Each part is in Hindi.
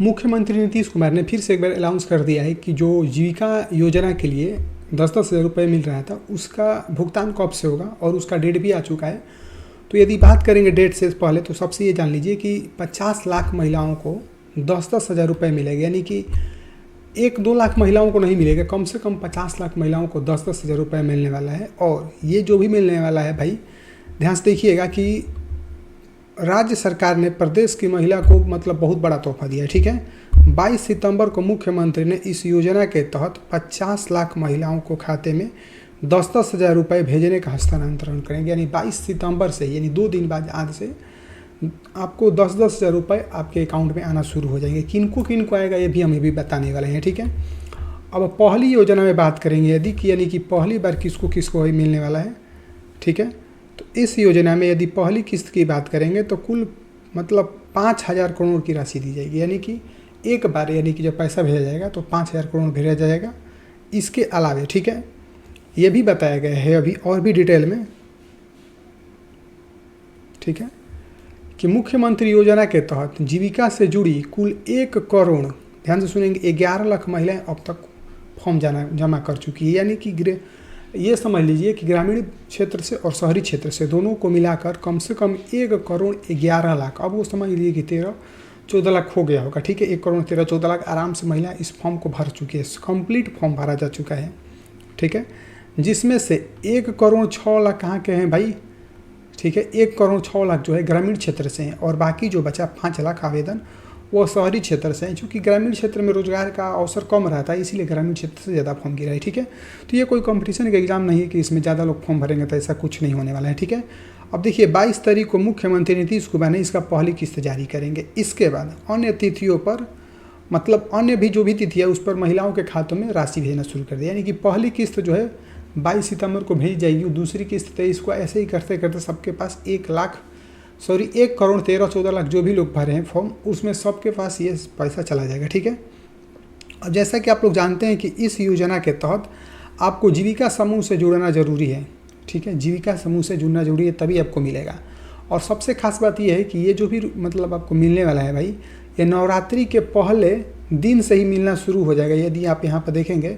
मुख्यमंत्री नीतीश कुमार ने फिर से एक बार अनाउंस कर दिया है कि जो जीविका योजना के लिए 10-10 हज़ार रुपये मिल रहा था उसका भुगतान कब से होगा और उसका डेट भी आ चुका है। तो यदि बात करेंगे डेट से पहले तो सबसे ये जान लीजिए कि 50 लाख महिलाओं को 10-10 हज़ार रुपये मिलेगा, यानी कि 1-2 लाख महिलाओं को नहीं मिलेगा, कम से कम 50 लाख महिलाओं को 10-10 हज़ार रुपये मिलने वाला है। और ये जो भी मिलने वाला है भाई ध्यान से देखिएगा कि राज्य सरकार ने प्रदेश की महिला को मतलब बहुत बड़ा तोहफा दिया है। ठीक है, 22 सितंबर को मुख्यमंत्री ने इस योजना के तहत 50 लाख महिलाओं को खाते में 10-10 हज़ार रुपये भेजने का हस्तांतरण करेंगे। यानी 22 सितंबर से, यानी 2 दिन बाद आज से आपको 10-10 हज़ार रुपये आपके अकाउंट में आना शुरू हो जाएंगे। किनको किनको आएगा ये भी हमें भी बताने वाले हैं। ठीक है, अब पहली योजना में बात करेंगे यदि कि यानी कि पहली बार किसको किसको मिलने वाला है। ठीक है, तो इस योजना में यदि पहली किस्त की बात करेंगे तो कुल मतलब 5,000 करोड़ की राशि दी जाएगी, यानी कि एक बार यानी कि जब पैसा भेजा जाएगा तो 5,000 करोड़ भेजा जाएगा। इसके अलावा ठीक है ये भी बताया गया है अभी और भी डिटेल में, ठीक है, कि मुख्यमंत्री योजना के तहत जीविका से जुड़ी कुल 1 करोड़, ध्यान से सुनेंगे, 11 लाख महिलाएं अब तक फॉर्म जमा कर चुकी है। यानी कि ये समझ लीजिए कि ग्रामीण क्षेत्र से और शहरी क्षेत्र से दोनों को मिलाकर कम से कम 1 करोड़ 11 लाख, अब वो समझ लीजिए कि 13-14 लाख हो गया होगा। ठीक है, 1 करोड़ 13-14 लाख आराम से महिला इस फॉर्म को भर चुकी है, कंप्लीट फॉर्म भरा जा चुका है। ठीक है, जिसमें से 1 करोड़ 6 लाख कहाँ के हैं भाई। ठीक है, 1 करोड़ 6 लाख जो है ग्रामीण क्षेत्र से हैं और बाकी जो बचा 5 लाख आवेदन वो शहरी क्षेत्र से हैं। चूँकि ग्रामीण क्षेत्र में रोजगार का अवसर कम रहता है इसीलिए ग्रामीण क्षेत्र से ज़्यादा फॉर्म गिरा है। ठीक है, तो ये कोई कंपटीशन का एग्जाम नहीं है कि इसमें ज़्यादा लोग फॉर्म भरेंगे, तो ऐसा कुछ नहीं होने वाला है। ठीक है, अब देखिए 22 तारीख को मुख्यमंत्री नीतीश कुमार ने इसका पहली किस्त जारी करेंगे। इसके बाद अन्य तिथियों पर मतलब अन्य भी जो भी तिथि है उस पर महिलाओं के खातों में राशि भेजना शुरू कर दिया। यानी कि पहली किस्त जो है 22 सितंबर को भेज जाएगी, दूसरी किस्त 23 को, ऐसे ही करते करते सबके पास 1 करोड़ 13-14 लाख जो भी लोग भरे हैं फॉर्म उसमें सबके पास ये पैसा चला जाएगा। ठीक है, अब जैसा कि आप लोग जानते हैं कि इस योजना के तहत आपको जीविका समूह से जुड़ना जरूरी है। ठीक है, जीविका समूह से जुड़ना जरूरी है तभी आपको मिलेगा। और सबसे खास बात यह है कि ये जो भी मतलब आपको मिलने वाला है भाई, ये नवरात्रि के पहले दिन से ही मिलना शुरू हो जाएगा। यदि आप यहाँ पर देखेंगे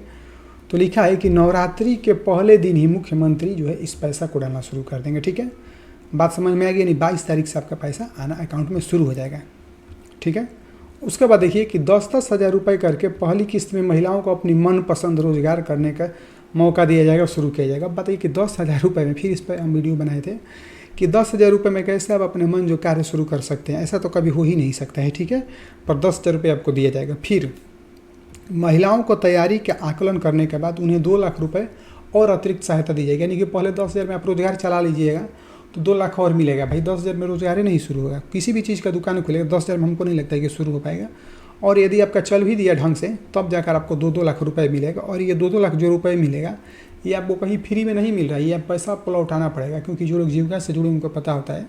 तो लिखा है कि नवरात्रि के पहले दिन ही मुख्यमंत्री जो है इस पैसा को डालना शुरू कर देंगे। ठीक है, बात समझ में आ गई, यानी 22 तारीख से आपका पैसा आना अकाउंट में शुरू हो जाएगा। ठीक है, उसके बाद देखिए कि 10-10 हज़ार रुपये करके पहली किस्त में महिलाओं को अपनी मनपसंद रोजगार करने का मौका दिया जाएगा, शुरू किया जाएगा। बताइए कि 10,000 रुपये में, फिर इस पर हम वीडियो बनाए थे कि 10,000 रुपये में कैसे आप अपने मन जो कार्य शुरू कर सकते हैं, ऐसा तो कभी हो ही नहीं सकता है। ठीक है, पर 10,000 रुपये आपको दिया जाएगा। फिर महिलाओं को तैयारी के आकलन करने के बाद उन्हें 2 लाख रुपये और अतिरिक्त सहायता दी जाएगी। यानी कि पहले 10,000 में आप रोजगार चला लीजिएगा तो 2 लाख और मिलेगा। भाई 10,000 में रोजगार ही नहीं शुरू होगा, किसी भी चीज़ का दुकान खुलेगा 10,000 में, हमको नहीं लगता है कि शुरू हो पाएगा। और यदि आपका चल भी दिया ढंग से तब जाकर आपको 2-2 लाख रुपए मिलेगा। और ये 2-2 लाख जो रुपए मिलेगा ये आपको कहीं फ्री में नहीं मिल रहा है, ये पैसा आपको लौटाना पड़ेगा। क्योंकि जो लोग जीविका से जुड़े उनको पता होता है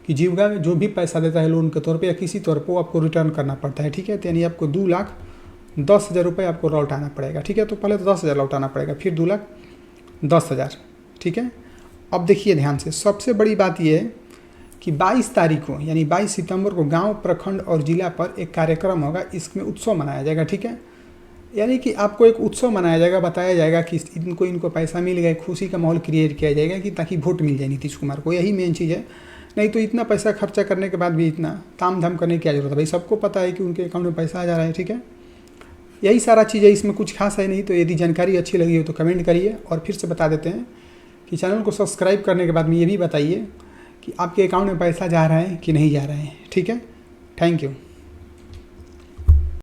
कि जीविका में जो भी पैसा देता है लोन के तौर पर या किसी तौर पर, वो आपको रिटर्न करना पड़ता है। ठीक है, तो यानी आपको 2,10,000 रुपये आपको लौटाना पड़ेगा। ठीक है, तो पहले तो 10,000 लौटाना पड़ेगा, फिर 2,10,000। ठीक है, अब देखिए ध्यान से, सबसे बड़ी बात यह है कि 22 तारीख को यानी 22 सितंबर को गांव, प्रखंड और जिला पर एक कार्यक्रम होगा, इसमें उत्सव मनाया जाएगा। ठीक है, यानी कि आपको एक उत्सव मनाया जाएगा, बताया जाएगा कि इनको पैसा मिल गया, खुशी का माहौल क्रिएट किया जाएगा कि ताकि वोट मिल जाए नीतीश कुमार को। यही मेन चीज़ है, नहीं तो इतना पैसा खर्चा करने के बाद भी इतना ताम झाम करने की क्या जरूरत है। भाई सबको पता है कि उनके अकाउंट में पैसा आ जा रहा है। ठीक है, यही सारा चीज़ है, इसमें कुछ खास है नहीं। तो यदि जानकारी अच्छी लगी हो तो कमेंट करिए। और फिर से बता देते हैं कि चैनल को सब्सक्राइब करने के बाद में ये भी बताइए कि आपके अकाउंट में पैसा जा रहा है कि नहीं जा रहा है। ठीक है, थैंक यू।